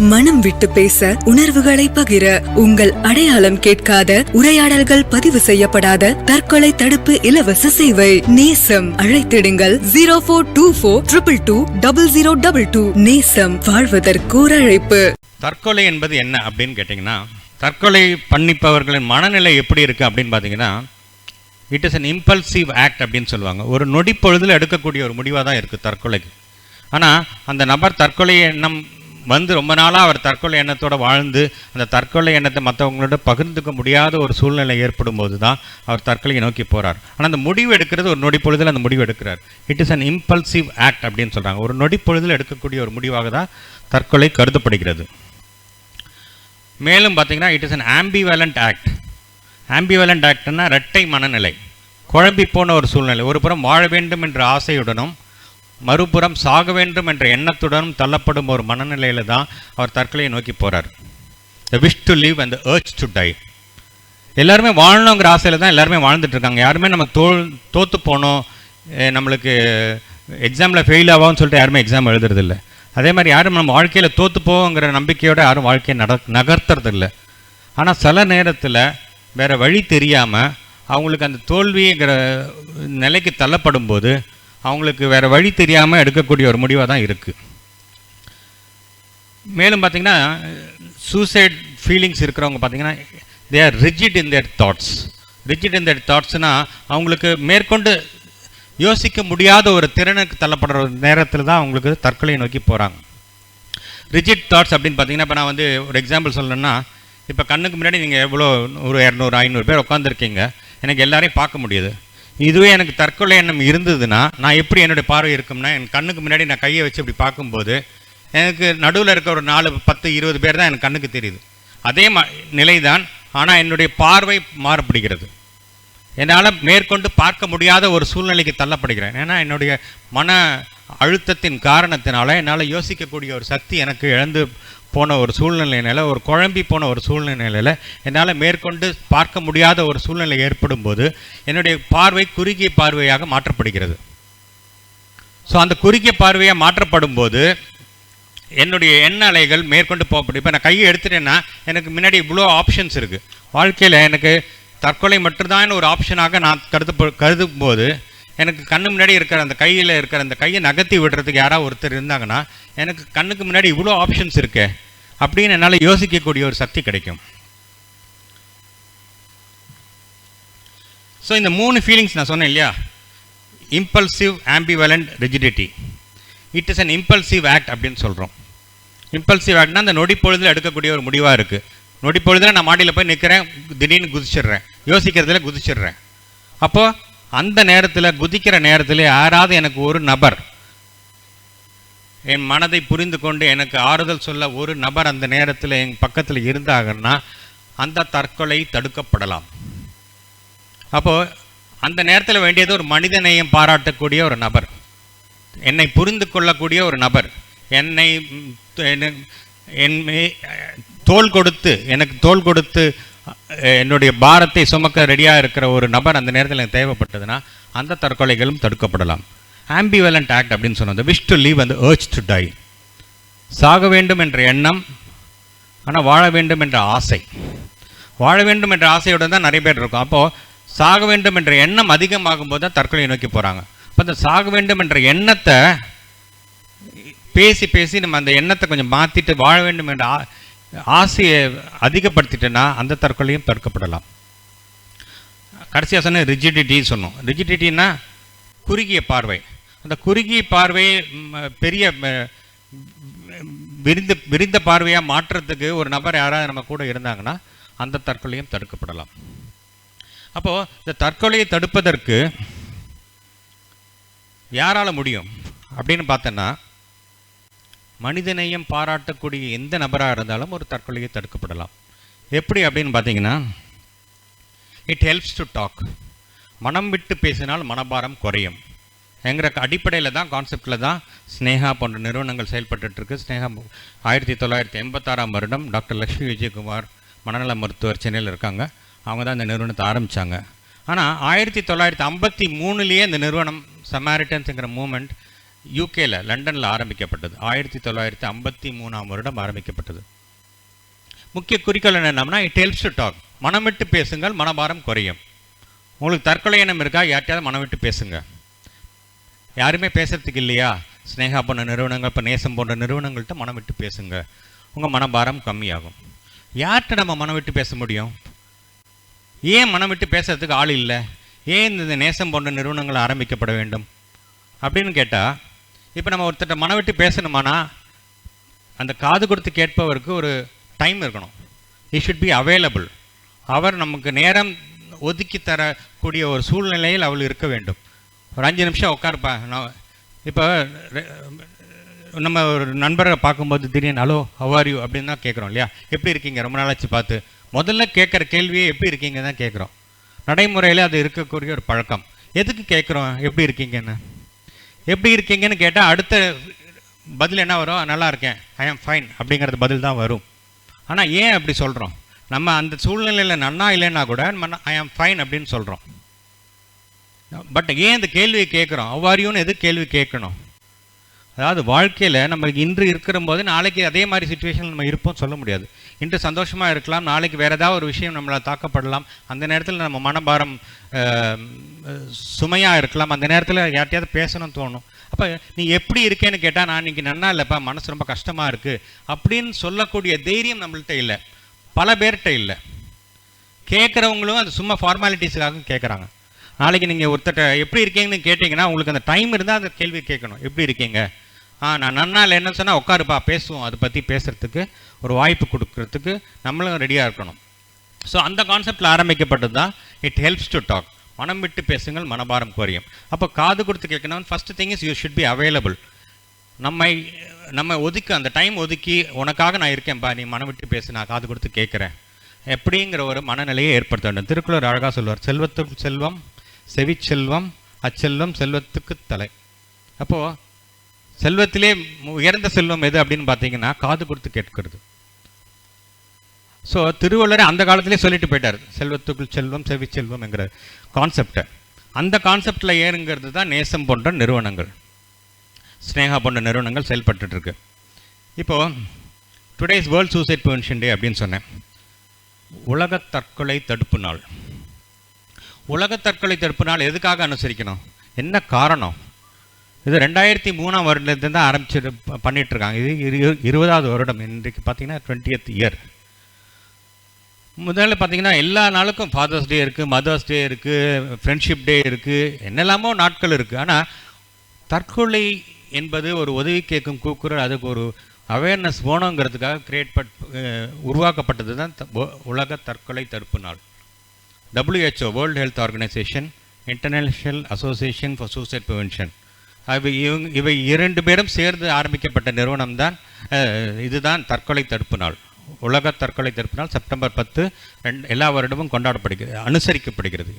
மனம் விட்டு பேச, உணர்வுகளை பகிர, உங்கள் அடையாளம் கேட்காத, உரையாடல்கள் பதிவு செய்யப்படாத தற்கொலை தடுப்பு இலவச சேவை நேசம். அழைத்திடுங்கள் 0424220022. நேசம், வாழ்வதற்கு ஒரு அழைப்பு. தற்கொலை என்பது என்ன அப்படின்னு கேட்டிங்கன்னா, தற்கொலை பண்ணிப்பவர்களின் மனநிலை எப்படி இருக்குது அப்படின்னு பார்த்தீங்கன்னா, it is an impulsive act அப்படின்னு சொல்லுவாங்க. ஒரு நொடி பொழுதில் எடுக்கக்கூடிய ஒரு முடிவாக தான் இருக்குது தற்கொலைக்கு. ஆனால் அந்த நபர் தற்கொலை எண்ணம் வந்து ரொம்ப நாளாக அவர் தற்கொலை எண்ணத்தோடு வாழ்ந்து அந்த தற்கொலை எண்ணத்தை மற்றவங்களோட பகிர்ந்துக்க முடியாத ஒரு சூழ்நிலை ஏற்படும் போது தான் அவர் தற்கொலையை நோக்கி போகிறார். ஆனால் அந்த முடிவு எடுக்கிறது ஒரு நொடி பொழுதில் அந்த முடிவு எடுக்கிறார். It is an impulsive act அப்படின்னு சொல்கிறாங்க. ஒரு நொடி பொழுதில் எடுக்கக்கூடிய ஒரு முடிவாக தான் தற்கொலை கருதப்படுகிறது. மேலும் பார்த்தீங்கன்னா, இட் இஸ் அன் ஆம்பிவேலண்ட் ஆக்ட். ஆம்பிவேலண்ட் ஆக்ட்னா இரட்டை மனநிலை, குழம்பி போன ஒரு சூழ்நிலை. ஒரு புறம் வாழ வேண்டும் என்ற ஆசையுடனும் மறுபுறம் சாக வேண்டும் என்ற எண்ணத்துடனும் தள்ளப்படும் ஒரு மனநிலையில் தான் அவர் தற்கொலையை நோக்கி போகிறார். The wish to live and the urge to tie. எல்லாருமே வாழணுங்கிற ஆசையில் தான் எல்லாருமே வாழ்ந்துட்டு இருக்காங்க. யாருமே நம்ம தோற்று போனோம், நம்மளுக்கு எக்ஸாமில் ஃபெயில் ஆகும்னு சொல்லிட்டு யாருமே எக்ஸாம் எழுதுறதில்லை. அதே மாதிரி யாரும் நம்ம வாழ்க்கையில் தோற்று போவோங்கிற நம்பிக்கையோடு யாரும் வாழ்க்கையை நகர்த்துறதில்லை. ஆனால் சில நேரத்தில் வேறு வழி தெரியாமல் அவங்களுக்கு அந்த தோல்விங்கிற நிலைக்கு தள்ளப்படும் போது அவங்களுக்கு வேறு வழி தெரியாமல் எடுக்கக்கூடிய ஒரு முடிவாக தான் இருக்குது. மேலும் பார்த்திங்கன்னா, சூசைட் ஃபீலிங்ஸ் இருக்கிறவங்க பார்த்திங்கன்னா, they are rigid in their thoughts. Rigid in their தாட்ஸ்னால் அவங்களுக்கு மேற்கொண்டு யோசிக்க முடியாத ஒரு திறனுக்கு தள்ளப்படுற நேரத்தில் தான் அவங்களுக்கு தற்கொலையை நோக்கி போகிறாங்க. ரிஜிட் தாட்ஸ் அப்படின்னு பார்த்தீங்கன்னா, இப்போ நான் வந்து ஒரு எக்ஸாம்பிள் சொல்லணுன்னா, இப்போ கண்ணுக்கு முன்னாடி நீங்கள் எவ்வளோ ஒரு 200-500 பேர் உட்காந்துருக்கீங்க, எனக்கு எல்லாரையும் பார்க்க முடியுது. இதுவே எனக்கு தற்கொலை எண்ணம் இருந்ததுன்னா நான் எப்படி என்னுடைய பார்வை இருக்கும்னா, என் கண்ணுக்கு முன்னாடி நான் கையை வச்சு இப்படி பார்க்கும்போது எனக்கு நடுவில் இருக்க ஒரு 4-10-20 பேர் தான் எனக்கு கண்ணுக்கு தெரியுது. அதே நிலை தான், ஆனால் என்னுடைய பார்வை மாறப்படுகிறது. என்னால் மேற்கொண்டு பார்க்க முடியாத ஒரு சூழ்நிலைக்கு தள்ளப்படுகிறேன். ஏன்னா என்னுடைய மன அழுத்தத்தின் காரணத்தினால என்னால் யோசிக்கக்கூடிய ஒரு சக்தி எனக்கு இழந்து போன ஒரு சூழ்நிலையினால, ஒரு குழம்பி போன ஒரு சூழ்நிலையில் என்னால் மேற்கொண்டு பார்க்க முடியாத ஒரு சூழ்நிலை ஏற்படும் போது என்னுடைய பார்வை குறுகிய பார்வையாக மாற்றப்படுகிறது. ஸோ அந்த குறுகிய பார்வையாக மாற்றப்படும் போது என்னுடைய எண்ண அலைகள் மேற்கொண்டு போகப்படும். இப்போ நான் கையை எடுத்துட்டேன்னா எனக்கு முன்னாடி இவ்வளோ ஆப்ஷன்ஸ் இருக்குது. வாழ்க்கையில் எனக்கு தற்கொலை மட்டும்தான் ஒரு ஆப்ஷனாக நான் கருதும் போது எனக்கு கண்ணு முன்னாடி இருக்கிற அந்த கையில் இருக்கிற அந்த கையை நகர்த்தி விடுறதுக்கு யாராவது ஒருத்தர் இருந்தாங்கன்னா எனக்கு கண்ணுக்கு முன்னாடி இவ்வளோ ஆப்ஷன்ஸ் இருக்கு அப்படின்னு என்னால் யோசிக்கக்கூடிய ஒரு சக்தி கிடைக்கும். ஸோ இந்த 3 ஃபீலிங்ஸ் நான் சொன்னேன் இல்லையா, impulsive, ambivalent, rigidity. It is an impulsive act அப்படின்னு சொல்கிறோம். இம்பல்சிவ் ஆக்ட்னா அந்த நொடி பொழுதில் எடுக்கக்கூடிய ஒரு முடிவாக இருக்குது. நொடி பொழுதில் நான் மாடியில் போய் நிற்கிறேன், திடீர்னு குதிச்சிடுறேன், யோசிக்கிறதுல குதிச்சிடுறேன். அப்போது அந்த நேரத்தில், குதிக்கிற நேரத்தில் யாராவது எனக்கு ஒரு நபர், என் மனதை புரிந்து கொண்டு எனக்கு ஆறுதல் சொல்ல ஒரு நபர் அந்த நேரத்தில் என் பக்கத்தில் இருந்தாங்கன்னா அந்த தற்கொலை தடுக்கப்படலாம். அப்போது அந்த நேரத்தில் வேண்டியது ஒரு மனிதநேயம் பாராட்டக்கூடிய ஒரு நபர், என்னை புரிந்து கொள்ளக்கூடிய ஒரு நபர், என்னை எனக்கு தோள் கொடுத்து என்னுடைய பாரத்தை சுமக்க ரெடியாக இருக்கிற ஒரு நபர் அந்த நேரத்தில் எனக்கு தேவைப்பட்டதுன்னா அந்த தற்கொலைகளும் தடுக்கப்படலாம். ஆம்பிவேலண்ட் ஆக்ட் அப்படின்னு சொன்னது wish to leave and urge to tie. சாக வேண்டும் என்ற எண்ணம், ஆனால் வாழ வேண்டும் என்ற ஆசை. வாழ வேண்டும் என்ற ஆசையுடன் தான் நிறைய பேர் இருக்கும். அப்போது சாக வேண்டும் என்ற எண்ணம் அதிகமாகும் போது தான் தற்கொலையை நோக்கி போகிறாங்க. அப்போ அந்த சாக வேண்டும் என்ற எண்ணத்தை பேசி நம்ம அந்த எண்ணத்தை கொஞ்சம் மாற்றிட்டு வாழ வேண்டும் என்ற ஆசையை அதிகப்படுத்திட்டேன்னா அந்த தற்கொலையும் தடுக்கப்படலாம். கடைசியாக சொன்ன ரிஜிடிட்டி சொன்னோம். ரிஜிடிட்டின்னா குறுகிய பார்வை. அந்த குறுகிய பார்வையை பெரிய விரிந்த பார்வையாக மாற்றுறதுக்கு ஒரு நபர் யாராவது நம்ம கூட இருந்தாங்கன்னா அந்த தற்கொலையும் தடுக்கப்படலாம். அப்போது இந்த தற்கொலையை தடுப்பதற்கு யாரால் முடியும் அப்படின்னு பார்த்தோன்னா, மனிதநேயம் பாராட்டக்கூடிய எந்த நபராக இருந்தாலும் ஒரு தற்கொலையை தடுக்கப்படலாம். எப்படி அப்படின்னு பார்த்தீங்கன்னா, இட் ஹெல்ப்ஸ் டு டாக். மனம் விட்டு பேசினால் மனபாரம் குறையும் என்கிற அடிப்படையில் தான், கான்செப்டில் தான் ஸ்னேகா போன்ற நிறுவனங்கள் செயல்பட்டுருக்கு. ஸ்னேகா 1986ஆம் வருடம் டாக்டர் லக்ஷ்மி விஜயகுமார் மனநல மருத்துவர் சென்னையில் இருக்காங்க, அவங்க தான் இந்த நிறுவனத்தை ஆரம்பித்தாங்க. ஆனால் 1953லேயே இந்த நிறுவனம் சமாரிட்டன்ஸுங்கிற மூமெண்ட் யூகேல லண்டனில் ஆரம்பிக்கப்பட்டது. 1953ஆம் வருடம் ஆரம்பிக்கப்பட்டது. முக்கிய குறிக்கோள் என்னன்னா, இட் ஹெல்ப்ஸ் டு டாக். மனம் விட்டு பேசுங்கள், மனபாரம் குறையும். உங்களுக்கு தற்கொலை எண்ணம் இருக்கா? யார்ட்டையாவது மனம் விட்டு பேசுங்க. யாருமே பேசுறதுக்கு இல்லையா? ஸ்னேகா போன்ற நிறுவனங்கள், இப்போ நேசம் போன்ற நிறுவனங்கள்கிட்ட மனம் விட்டு பேசுங்க, உங்கள் மனபாரம் கம்மியாகும். யார்கிட்ட நம்ம மனம் விட்டு பேச முடியும்? ஏன் மனம் விட்டு பேசுறதுக்கு ஆள் இல்லை? ஏன் இந்த நேசம் போன்ற நிறுவனங்கள் ஆரம்பிக்கப்பட வேண்டும் அப்படின்னு கேட்டால், இப்போ நம்ம ஒருத்தட்ட மனம் விட்டு பேசணுமானா அந்த காது கொடுத்து கேட்பவருக்கு ஒரு டைம் இருக்கணும். he should be available. அவர் நமக்கு நேரம் ஒதுக்கி தரக்கூடிய ஒரு சூழ்நிலையில் அவள் இருக்க வேண்டும். ஒரு 5 நிமிஷம் உட்காருப்பா. நான் இப்போ நம்ம ஒரு நண்பரை பார்க்கும்போது திடீர்னு ஹலோ ஹவ் ஆர் யூ அப்படின்னு தான் கேட்குறோம் இல்லையா? எப்படி இருக்கீங்க, ரொம்ப நாளாச்சு பார்த்து. முதல்ல கேட்குற கேள்வியே எப்படி இருக்கீங்க தான் கேட்குறோம். நடைமுறையில் அது இருக்கக்கூடிய ஒரு பழக்கம். எதுக்கு கேட்குறோம் எப்படி இருக்கீங்கன்னு? எப்படி இருக்கீங்கன்னு கேட்டால் அடுத்த பதில் என்ன வரும்? நல்லா இருக்கேன், ஐ ஆம் ஃபைன் அப்படிங்கிறது பதில் தான் வரும். ஆனால் ஏன் அப்படி சொல்கிறோம்? நம்ம அந்த சூழ்நிலையில் நன்னா இல்லைன்னா கூட ஐ ஆம் ஃபைன் அப்படின்னு சொல்கிறோம். பட் ஏன் இந்த கேள்வியை கேட்குறோம்? அவ்வாரியோன்னு எது கேள்வி கேட்கணும்? அதாவது வாழ்க்கையில் நம்ம இன்று இருக்கிற போது நாளைக்கு அதே மாதிரி சுச்சுவேஷன் நம்ம இருப்போம் சொல்ல முடியாது. இன்று சந்தோஷமாக இருக்கலாம், நாளைக்கு வேறு ஏதாவது ஒரு விஷயம் நம்மளை தாக்கப்படலாம். அந்த நேரத்தில் நம்ம மனபாரம் சுமையாக இருக்கலாம். அந்த நேரத்தில் யார்ட்டையாவது பேசணும்னு தோணும். அப்போ நீ எப்படி இருக்கேன்னு கேட்டால், நான் இன்றைக்கி நன்னா இல்லைப்பா, மனசு ரொம்ப கஷ்டமாக இருக்குது அப்படின்னு சொல்லக்கூடிய தைரியம் நம்மள்கிட்ட இல்லை, பல பேர்கிட்ட இல்லை. கேட்குறவங்களும் அது சும்மா ஃபார்மாலிட்டிஸுக்காக கேட்குறாங்க. நாளைக்கு நீங்கள் ஒருத்தட்ட எப்படி இருக்கீங்கன்னு கேட்டிங்கன்னா, உங்களுக்கு அந்த டைம் இருந்தால் அந்த கேள்வி கேட்கணும். எப்படி இருக்கீங்க? நான் நன்னா இல்லை என்ன சொன்னால், உட்காருப்பா பேசுவோம், அதை பற்றி பேசுகிறதுக்கு ஒரு வாய்ப்பு கொடுக்கறதுக்கு நம்மளும் ரெடியாக இருக்கணும். ஸோ அந்த கான்செப்டில் ஆரம்பிக்கப்பட்டது தான் இட் ஹெல்ப்ஸ் டு டாக். மனம் விட்டு பேசுங்கள், மனபாரம் குறையும். அப்போ காது கொடுத்து கேட்கணும். First thing is you should be available. நம்ம ஒதுக்கி அந்த டைம் ஒதுக்கி, உனக்காக நான் இருக்கேன்ப்பா, நீ மனம் விட்டு பேசு, நான் காது கொடுத்து கேட்குறேன் எப்படிங்கிற ஒரு மனநிலையை ஏற்படுத்த வேண்டும். திருக்குறள் அழகாக சொல்வார், செல்வத்துக்கு செல்வம் செவிச்செல்வம், அச்செல்வம் செல்வத்துக்கு தலை. அப்போது செல்வத்திலே உயர்ந்த செல்வம் எது அப்படின்னு பார்த்தீங்கன்னா, காது கொடுத்து கேட்கிறது. ஸோ திருவள்ளுவர் அந்த காலத்திலே சொல்லிட்டு போயிட்டார், செல்வத்துக்குள் செல்வம் செவிச்செல்வம் என்கிற கான்செப்டை. அந்த கான்செப்டில் ஏறுங்கிறது தான் நேசம் போன்ற நிறுவனங்கள், ஸ்னேகா போன்ற நிறுவனங்கள் செயல்பட்டுருக்கு. இப்போது டுடேஸ் வேர்ல்ட் சூசைட் ப்ரிவென்ஷன் டே அப்படின்னு சொன்னேன். உலக தற்கொலை தடுப்பு நாள். உலக தற்கொலை தடுப்பு நாள் எதுக்காக அனுசரிக்கணும்? என்ன காரணம்? இது 2003 வருடத்துலேருந்து தான் ஆரம்பிச்சு பண்ணிகிட்ருக்காங்க. இது 20வது வருடம். இன்றைக்கு பார்த்தீங்கன்னா 20th இயர். முதல்ல பார்த்தீங்கன்னா எல்லா நாளுக்கும் ஃபாதர்ஸ் டே இருக்குது, மதர்ஸ் டே இருக்குது, ஃப்ரெண்ட்ஷிப் டே இருக்குது, என்னெல்லாமோ நாட்கள் இருக்குது. ஆனால் தற்கொலை என்பது ஒரு உதவி கேட்கும் கூக்குரல், அதுக்கு ஒரு அவேர்னஸ் வேணுங்கிறதுக்காக உருவாக்கப்பட்டது தான் உலக தற்கொலை தடுப்பு நாள். WHO, world health organisation, international association for suicide prevention, இவை 2 பேரும் சேர்ந்து ஆரம்பிக்கப்பட்ட நிறுவனம் தான் இதுதான் தற்கொலை தடுப்பு நாள். உலக தற்கொலை தடுப்பு நாள் செப்டம்பர் 10 எல்லா வருடமும் கொண்டாடப்படுகிறது, அனுசரிக்கப்படுகிறது.